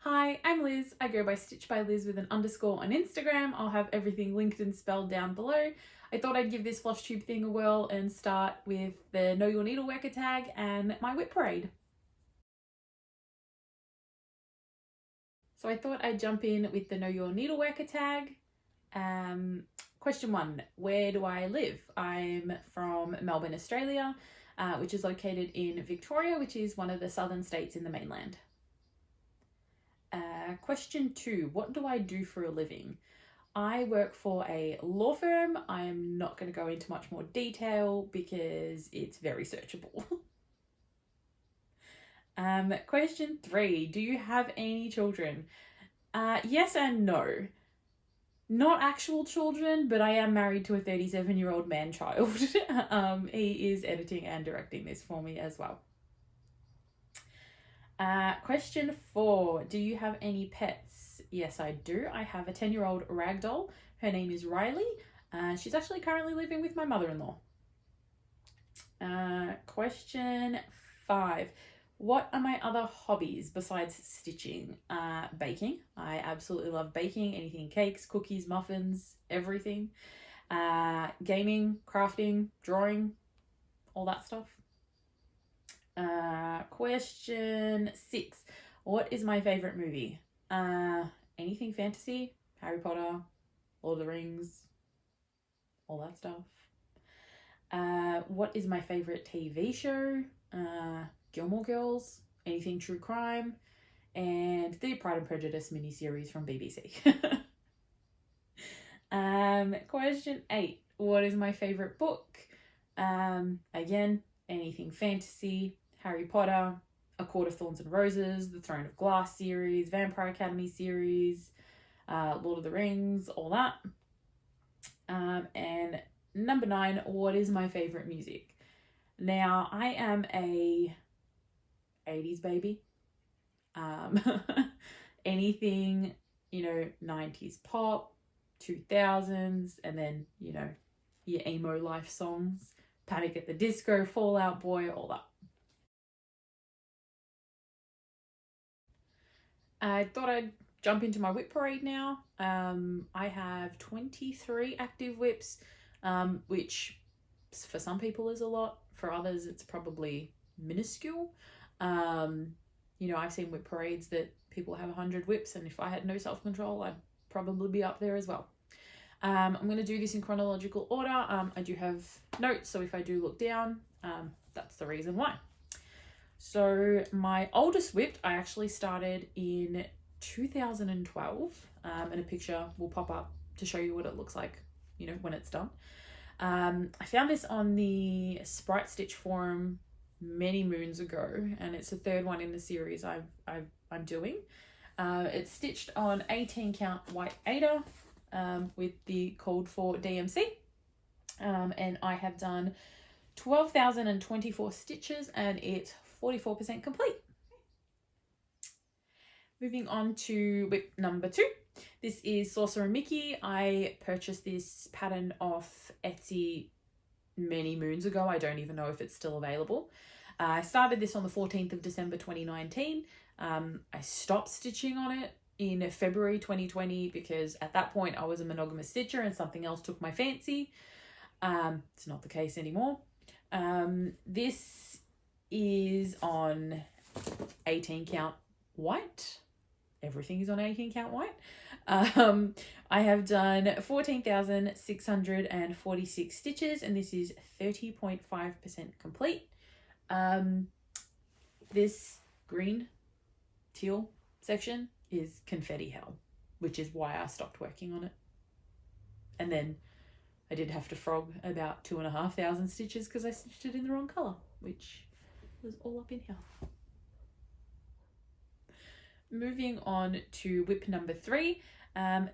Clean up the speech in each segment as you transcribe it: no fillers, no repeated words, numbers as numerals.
Hi, I'm Liz. I go by Stitch by Liz with an underscore on Instagram. I'll have everything linked and spelled down below. I thought I'd give this Flosstube thing a whirl and start with the Know Your Needleworker tag and my WIP Parade. So I thought I'd jump in with the Know Your Needleworker tag. Question 1, where do I live? I'm from Melbourne, Australia, which is located in Victoria, which is one of the southern states in the mainland. Question 2, what do I do for a living? I work for a law firm. I'm not going to go into much more detail because it's very searchable. Question 3, do you have any children? Yes and no. Not actual children, but I am married to a 37-year-old man-child. He is editing and directing this for me as well. Question 4, do you have any pets? Yes, I do. I have a 10-year-old ragdoll. Her name is Riley. She's actually currently living with my mother-in-law. Question 5, what are my other hobbies besides stitching? Baking. I absolutely love baking. Anything cakes, cookies, muffins, everything. Gaming, crafting, drawing, all that stuff. Question 6, what is my favorite movie? Anything fantasy, Harry Potter, Lord of the Rings, all that stuff. What is my favorite TV show? Gilmore Girls, anything true crime, and the Pride and Prejudice miniseries from BBC. Question 8, what is my favorite book? Again, anything fantasy, Harry Potter, A Court of Thorns and Roses, the Throne of Glass series, Vampire Academy series, Lord of the Rings, all that. And number 9, what is my favorite music? Now, I am a 80s baby. Anything, 90s pop, 2000s, and then, your emo life songs, Panic at the Disco, Fall Out Boy, all that. I thought I'd jump into my WIP Parade now. I have 23 active WIPs, which for some people is a lot. For others, it's probably minuscule. I've seen WIP parades that people have 100 WIPs, and if I had no self-control, I'd probably be up there as well. I'm going to do this in chronological order. I do have notes, so if I do look down, that's the reason why. So my oldest WIP, I actually started in 2012, and a picture will pop up to show you what it looks like, when it's done. I found this on the Sprite Stitch forum many moons ago, and it's the third one in the series I'm doing. It's stitched on 18 count white Aida with the called for DMC, and I have done 12,024 stitches, and it's 44% complete. Moving on to WIP number 2. This is Saucer and Mickey. I purchased this pattern off Etsy many moons ago. I don't even know if it's still available. I started this on the 14th of December 2019. I stopped stitching on it in February 2020 because at that point I was a monogamous stitcher and something else took my fancy. It's not the case anymore. This is on 18 count white. Everything is on 18 count white. I have done 14,646 stitches, and this is 30.5% complete. This green teal section is confetti hell, which is why I stopped working on it. And then I did have to frog about 2,500 stitches because I stitched it in the wrong color, which was all up in here. Moving on to WIP number 3.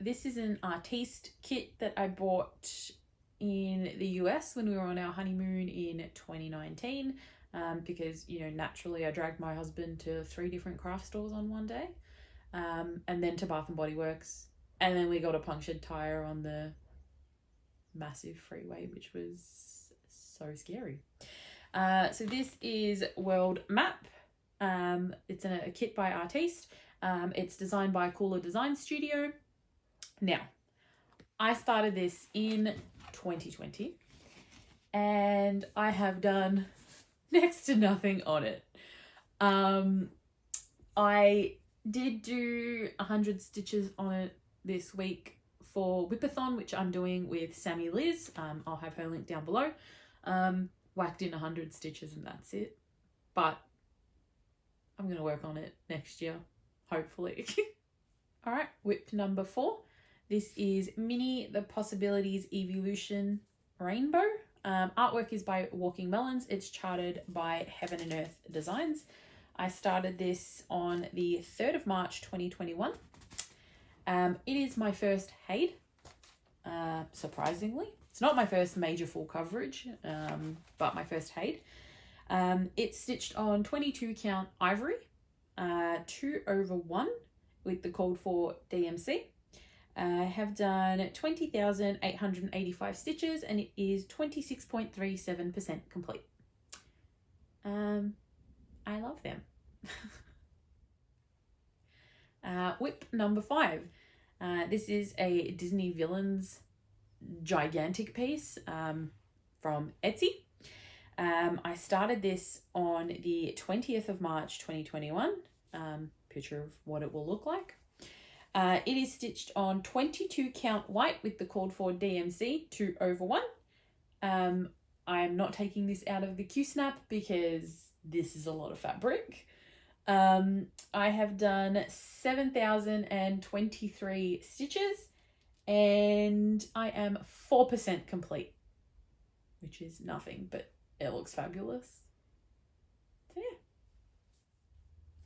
This is an artiste kit that I bought in the US when we were on our honeymoon in 2019, because naturally I dragged my husband to 3 different craft stores on one day, and then to Bath and Body Works, and then we got a punctured tire on the massive freeway, which was so scary. So this is World Map. It's a kit by Artiste, It's designed by Cooler Design Studio. Now, I started this in 2020 and I have done next to nothing on it. I did do 100 stitches on it this week for WIP-a-thon, which I'm doing with Sammy Liz. I'll have her link down below. Whacked in 100 stitches and that's it. But I'm going to work on it next year, hopefully. All right, WIP number 4. This is Mini The Possibilities Evolution Rainbow. Artwork is by Walking Melons. It's charted by Heaven and Earth Designs. I started this on the 3rd of March 2021. It is my first HAID, surprisingly. It's not my first major full coverage, but my first HAID. It's stitched on 22 count ivory, 2/1 with the code for DMC. I have done 20,885 stitches and it is 26.37% complete. I love them. WIP number 5. This is a Disney Villains gigantic piece from Etsy. I started this on the 20th of March 2021. Picture of what it will look like. It is stitched on 22 count white with the called for DMC 2/1. I am not taking this out of the Q-snap because this is a lot of fabric. I have done 7,023 stitches and I am 4% complete, which is nothing, but it looks fabulous. So yeah.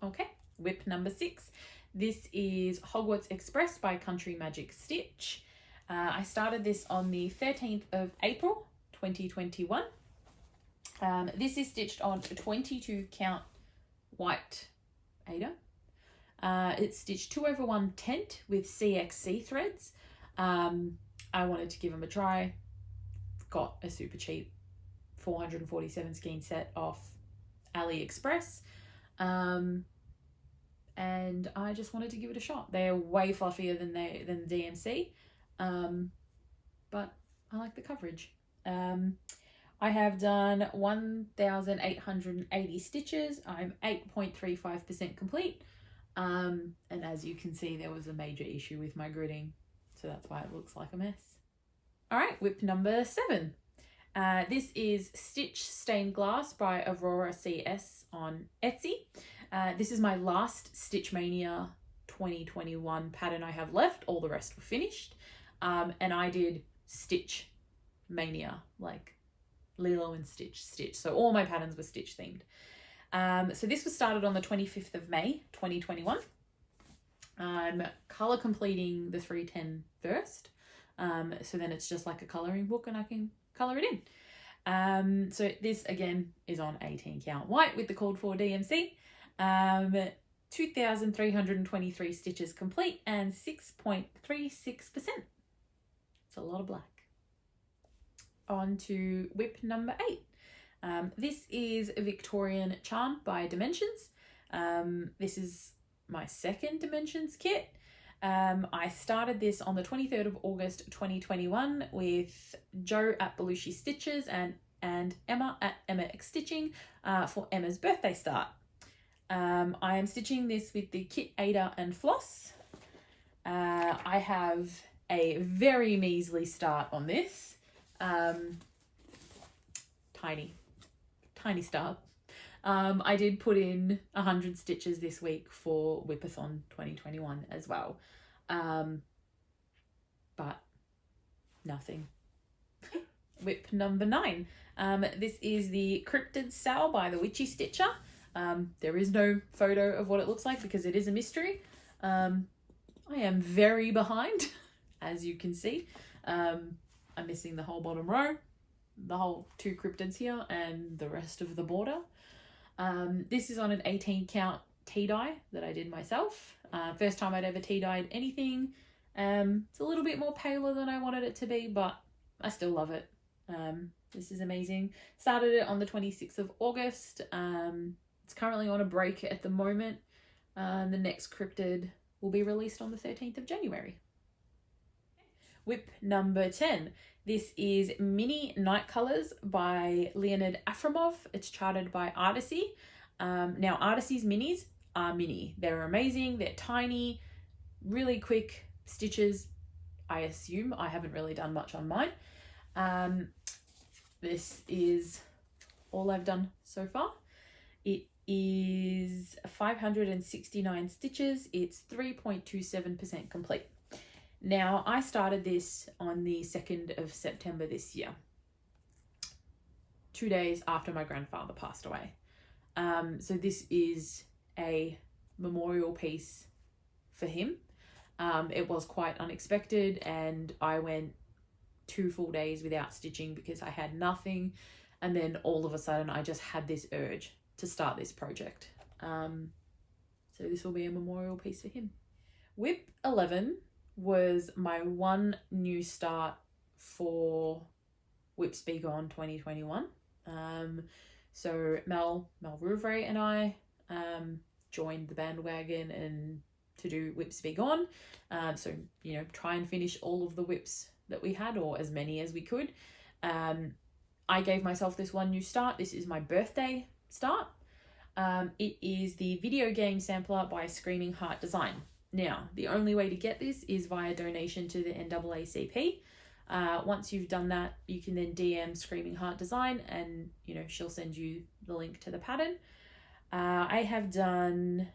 Okay, WIP number 6. This is Hogwarts Express by Country Magic Stitch. I started this on the 13th of April 2021. This is stitched on 22 count white Ada. It's stitched 2/1 tent with CXC threads. I wanted to give them a try. Got a super cheap 447 skein set off AliExpress. And I just wanted to give it a shot. They're way fluffier than the DMC, but I like the coverage. I have done 1,880 stitches. I'm 8.35% complete. And as you can see, there was a major issue with my gridding, so that's why it looks like a mess. All right, WIP number 7. This is Stitch Stained Glass by Aurora CS on Etsy. This is my last Stitch Mania 2021 pattern I have left. All the rest were finished. And I did Stitch Mania, like Lilo and Stitch. So all my patterns were Stitch themed. So this was started on the 25th of May 2021. I'm color completing the 310 first. So then it's just like a coloring book and I can color it in. So this again is on 18 count white with the called for DMC. 2,323 stitches complete and 6.36%. It's a lot of black. On to WIP number 8. This is Victorian Charm by Dimensions. This is my second Dimensions kit. I started this on the 23rd of August 2021 with Joe at Belushi Stitches and Emma at Emma X Stitching for Emma's birthday start. I am stitching this with the kit Ada and Floss. I have a very measly start on this. Tiny start. I did put in 100 stitches this week for WIP-a-thon 2021 as well. But nothing. WIP number 9. This is the Cryptid Sow by the Witchy Stitcher. There is no photo of what it looks like because it is a mystery. I am very behind, as you can see. I'm missing the whole bottom row, the whole 2 cryptids here, and the rest of the border. This is on an 18 count tea dye that I did myself. First time I'd ever tea dyed anything. It's a little bit more paler than I wanted it to be, but I still love it. This is amazing. Started it on the 26th of August. It's currently on a break at the moment. The next cryptid will be released on the 13th of January. WIP number 10. This is Mini Night Colors by Leonid Afromov. It's charted by Artisy. Now, Artisy's minis are mini. They're amazing. They're tiny, really quick stitches. I assume. I haven't really done much on mine. This is all I've done so far. It is 569 stitches. It's 3.27% complete. Now, I started this on the 2nd of September this year, 2 days after my grandfather passed away. So this is a memorial piece for him. It was quite unexpected, and I went 2 full days without stitching because I had nothing, and then all of a sudden I just had this urge to start this project. So this will be a memorial piece for him. WIP 11 was my one new start for WIP's Be Gone 2021. So Mel Rouvray and I joined the bandwagon and to do WIP's Be Gone. So, you know, try and finish all of the WIPs that we had, or as many as we could. I gave myself this one new start. This is my birthday start. It is the video game sampler by Screaming Heart Design. Now, the only way to get this is via donation to the NAACP. Once you've done that, you can then DM Screaming Heart Design and, you know, she'll send you the link to the pattern. I have done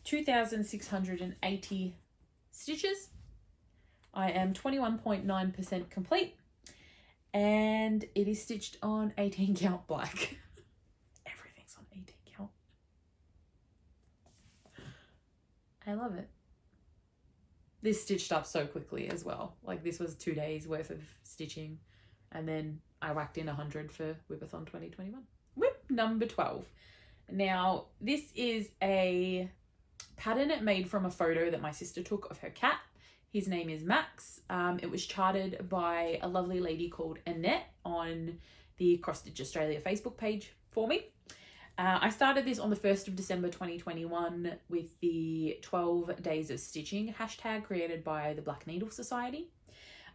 2,680 stitches. I am 21.9% complete, and it is stitched on 18 count black. Everything's on 18 count. I love it. This stitched up so quickly as well. Like, this was 2 days worth of stitching, and then I whacked in 100 for WIPathon 2021. WIP number 12. Now, this is a pattern made from a photo that my sister took of her cat. His name is Max. It was charted by a lovely lady called Annette on the Cross Stitch Australia Facebook page for me. I started this on the 1st of December 2021 with the 12 days of stitching hashtag created by the Black Needle Society.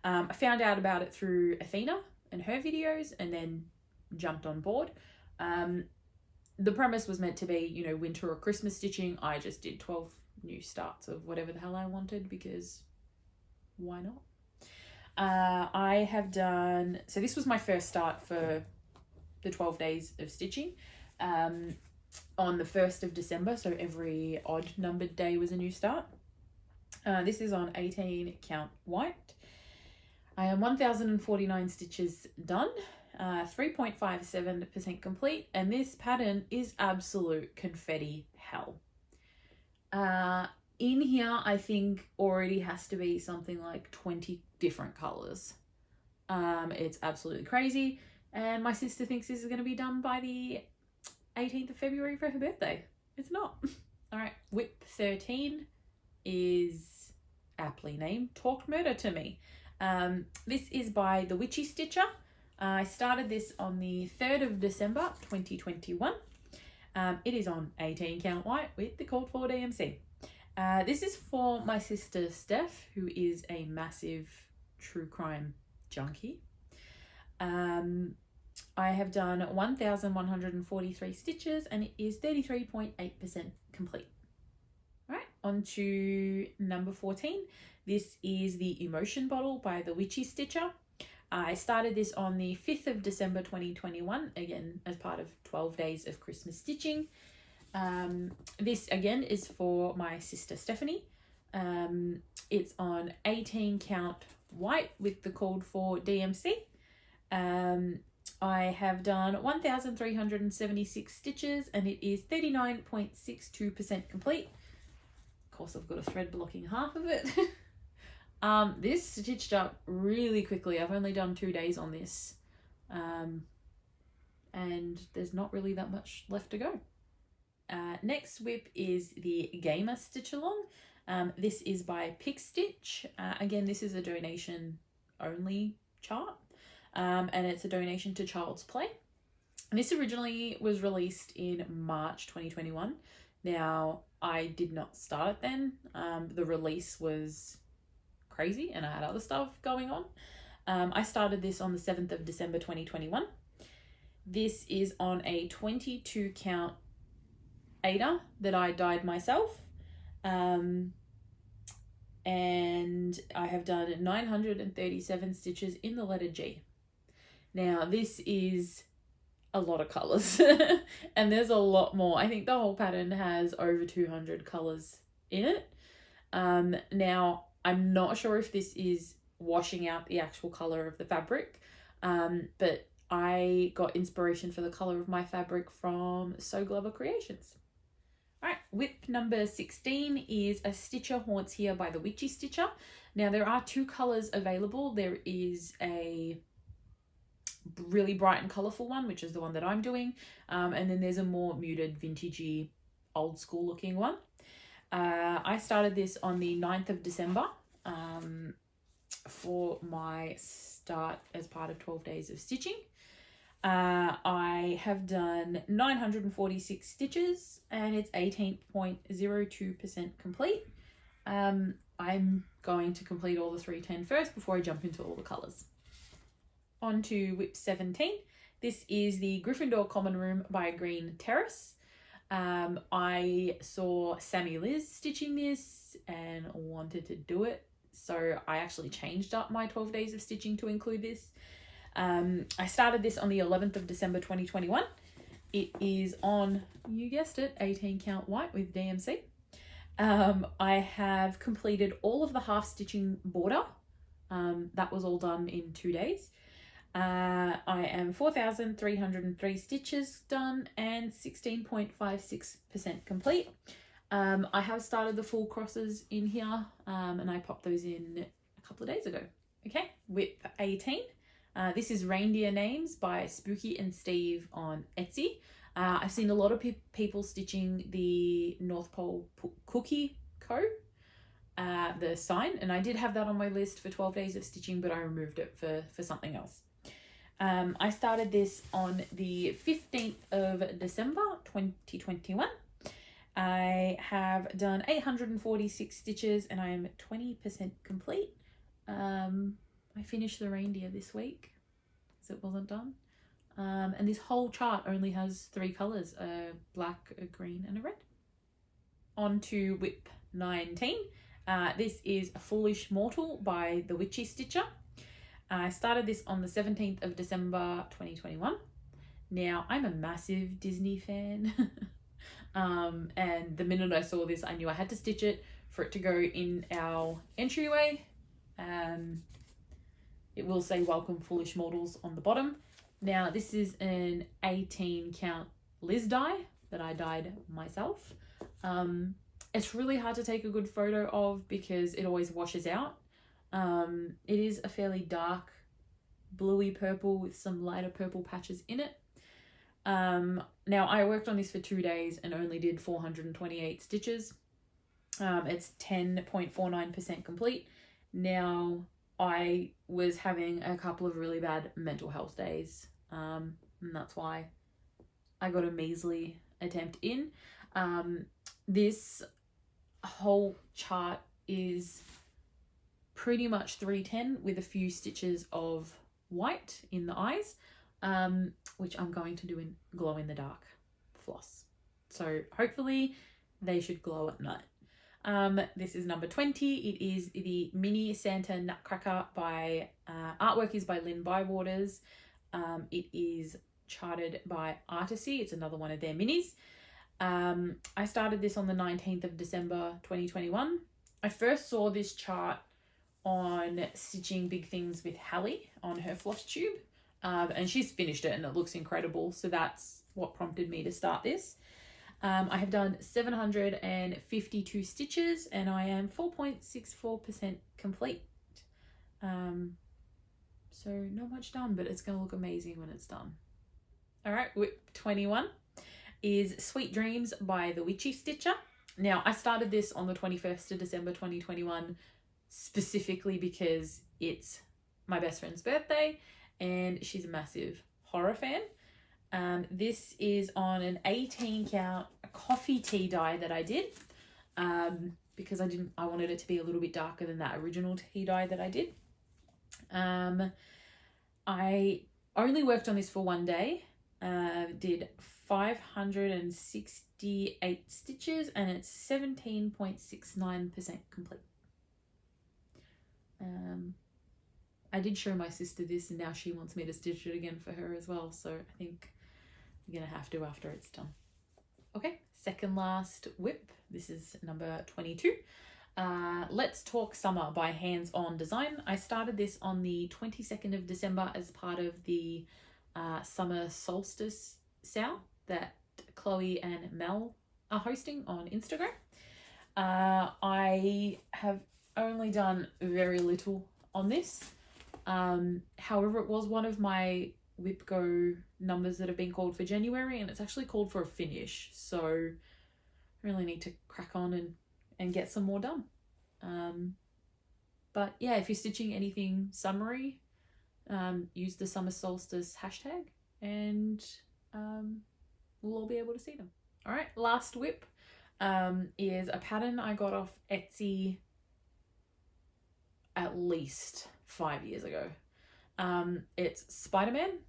I found out about it through Athena and her videos, and then jumped on board. The premise was meant to be, you know, winter or Christmas stitching. I just did 12 new starts of whatever the hell I wanted, because why not? I have done, so this was my first start for the 12 days of stitching. On the 1st of December, so every odd numbered day was a new start. This is on 18 count white. I am 1,049 stitches done, 3.57% complete, and this pattern is absolute confetti hell. In here, I think already has to be something like 20 different colors. It's absolutely crazy, and my sister thinks this is going to be done by the 18th of February for her birthday. It's not. All right, WIP 13 is aptly named Talked Murder to Me. This is by The Witchy Stitcher. I started this on the 3rd of December 2021. It is on 18 count white with the called for DMC. This is for my sister Steph, who is a massive true crime junkie. I have done 1,143 stitches, and it is 33.8% complete. All right, on to number 14. This is the Emotion Bottle by The Witchy Stitcher. I started this on the 5th of December 2021, again as part of 12 days of Christmas stitching. This again is for my sister Stephanie. It's on 18 count white with the called for DMC. I have done 1,376 stitches, and it is 39.62% complete. Of course, I've got a thread blocking half of it. This stitched up really quickly. I've only done 2 days on this, and there's not really that much left to go. Next WIP is the Gamer Stitch Along. This is by Pick Stitch. Again, this is a donation only chart, and it's a donation to Child's Play. And this originally was released in March 2021. Now, I did not start it then. The release was crazy and I had other stuff going on. I started this on the 7th of December 2021. This is on a 22 count Ada that I dyed myself. And I have done 937 stitches in the letter G. Now, this is a lot of colours and there's a lot more. I think the whole pattern has over 200 colours in it. Now, I'm not sure if this is washing out the actual colour of the fabric, but I got inspiration for the colour of my fabric from Sew Glover Creations. Alright, WIP number 16 is A Stitcher Haunts Here by the Witchy Stitcher. Now, there are two colours available. There is a really bright and colourful one, which is the one that I'm doing, and then there's a more muted, vintagey, old school looking one. I started this on the 9th of December for my start as part of 12 days of stitching. I have done 946 stitches and it's 18.02% complete. I'm going to complete all the 310 first before I jump into all the colours. On to WIP 17. This is the Gryffindor Common Room by Green Terrace. I saw Sammy Liz stitching this and wanted to do it, so I actually changed up my 12 days of stitching to include this. I started this on the 11th of December 2021. It is on, you guessed it, 18 count white with DMC. I have completed all of the half stitching border. That was all done in 2 days. I am 4,303 stitches done and 16.56% complete. I have started the full crosses in here, and I popped those in a couple of days ago. Okay, WIP 18. This is Reindeer Names by Spooky and Steve on Etsy. I've seen a lot of people stitching the North Pole Cookie Co. The sign, and I did have that on my list for 12 days of stitching, but I removed it for something else. I started this on the 15th of December 2021. I have done 846 stitches and I am 20% complete. I finished the reindeer this week because it wasn't done. And this whole chart only has 3 colours, a black, a green and a red. On to WIP 19. This is A Foolish Mortal by the Witchy Stitcher. I started this on the 17th of December 2021. Now, I'm a massive Disney fan. And the minute I saw this, I knew I had to stitch it for it to go in our entryway. It will say Welcome Foolish Mortals on the bottom. Now, this is an 18 count Liz die that I dyed myself. It's really hard to take a good photo of because it always washes out. It is a fairly dark bluey purple with some lighter purple patches in it. Now, I worked on this for 2 days and only did 428 stitches. It's 10.49% complete. Now, I was having a couple of really bad mental health days, and that's why I got a measly attempt in. This whole chart is pretty much 310 with a few stitches of white in the eyes, which I'm going to do in glow in the dark floss. So hopefully they should glow at night. This is number 20. It is the Mini Santa Nutcracker by, artwork is by Lynn Bywaters. It is charted by Artisy. It's another one of their minis. I started this on the 19th of December 2021. I first saw this chart on Stitching Big Things with Hallie on her Flosstube, and she's finished it and it looks incredible, so that's what prompted me to start this. I have done 752 stitches and I am 4.64% complete. So not much done, but it's going to look amazing when it's done. All right, WIP 21 is Sweet Dreams by the Witchy Stitcher. Now, I started this on the 21st of December 2021 specifically because it's my best friend's birthday and she's a massive horror fan. This is on an 18 count coffee tea dye that I did, because I wanted it to be a little bit darker than that original tea dye that I did. I only worked on this for one day, did 568 stitches, and it's 17.69% complete. I did show my sister this, and now she wants me to stitch it again for her as well, so I think I'm gonna have to after it's done. Okay, second last WIP. This is number 22. Let's Talk Summer by Hands On Design. I started this on the 22nd of December as part of the summer solstice sale that Chloe and Mel are hosting on Instagram. I have only done very little on this. However, it was one of my WIP Go numbers that have been called for January, and it's actually called for a finish, so I really need to crack on and get some more done. But yeah, if you're stitching anything summery, use the summer solstice hashtag, and we'll all be able to see them. All right, last WIP is a pattern I got off Etsy at least 5 years ago. It's Spider-Man.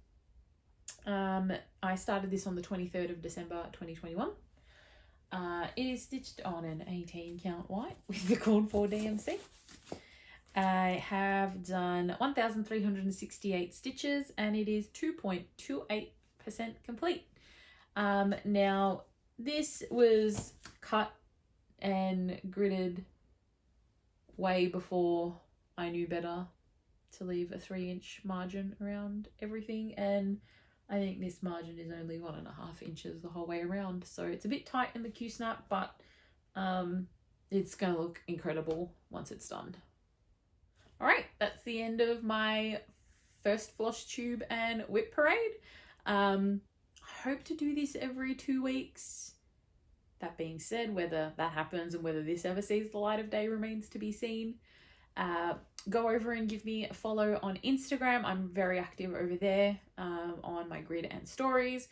I started this on the 23rd of December 2021. It is stitched on an 18 count white with the cord 4 DMC. I have done 1,368 stitches, and it is 2.28% complete. Now this was cut and gridded way before I knew better to leave a 3-inch margin around everything, and I think this margin is only 1.5 inches the whole way around, so it's a bit tight in the Q-snap, but it's gonna look incredible once it's done. All right, that's the end of my first Flosstube and WIP Parade. I hope to do this every 2 weeks. That being said, whether that happens and whether this ever sees the light of day remains to be seen. Go over and give me a follow on Instagram. I'm very active over there on my grid and stories.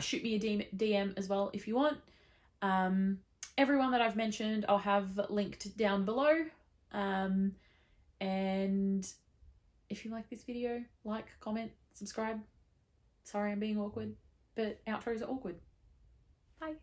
Shoot me a DM as well if you want. Everyone that I've mentioned I'll have linked down below. And if you like this video, like, comment, subscribe. Sorry I'm being awkward, but outros are awkward. Bye.